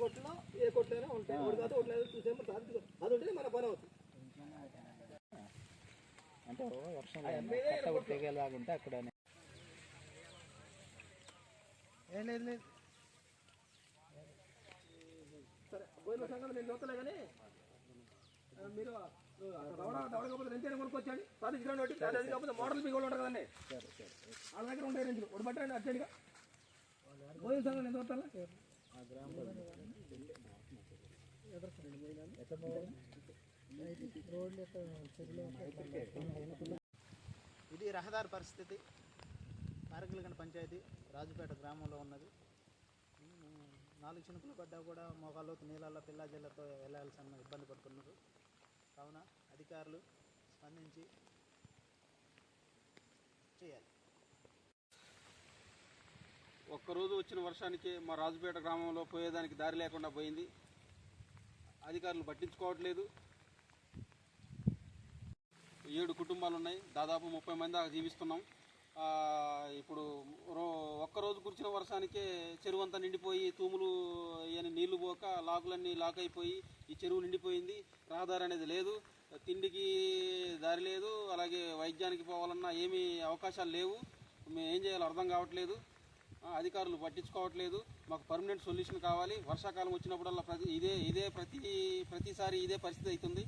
కొట్టినా ఏ కొట్లైనా ఉంటాయి. ఒకటి కాదు ఒకటి లేదు చూసేమో సాధ్యం అది ఉంటే మన పని అవుతుంది. అంటే వర్షం తెగేలాగుంటే అక్కడ ఏం లేదు లేదు. సరే పోయిన సంగతి నేను చూస్తలే కానీ మీరు దవడకపోతే రెంచైనా కొనుక్కొచ్చండి. సాధించడం ఒకటి అది కాకపోతే మోడల్ మీకు కూడా ఉంటుంది కదండి. వాళ్ళ దగ్గర ఉంటాయి రెంచులు ఒకటి పట్టండి అర్జెంట్గా. పోయిన సంగతి నేను చూస్తాను. ఇది రహదారి పరిస్థితి. కారకలగండ పంచాయతీ రాజుపేట గ్రామంలో ఉన్నది. 4 చినుకులు పడ్డా కూడా మోకాళ్ళలోతు నీళ్ళల్లో పిల్లాజీలతో వెళ్ళాల్సిన ఇబ్బంది పడుతున్నారు. కావున అధికారులు స్పందించి చేయాలి. ఒక్కరోజు వచ్చిన వర్షానికి మా రాజుపేట గ్రామంలో పోయేదానికి దారి లేకుండా పోయింది. అధికారులు పట్టించుకోవట్లేదు. 7 కుటుంబాలు ఉన్నాయి. దాదాపు 30 మంది దాకా జీవిస్తున్నాం. ఇప్పుడు ఒక్కరోజు కురిసిన వర్షానికే చెరువు అంతా నిండిపోయి తూములు నీళ్లు పోక లాకులన్నీ లాక్ అయిపోయి ఈ చెరువు నిండిపోయింది. రహదారి అనేది లేదు, తిండికి దారి లేదు, అలాగే వైద్యానికి పోవాలన్నా ఏమీ అవకాశాలు లేవు. మేము ఏం చేయాలో అర్థం కావట్లేదు. అధికారులు పట్టించుకోవట్లేదు. మాకు పర్మనెంట్ సొల్యూషన్ కావాలి. వర్షాకాలం వచ్చినప్పుడల్లా ప్రతిసారి ఇదే పరిస్థితి అవుతుంది.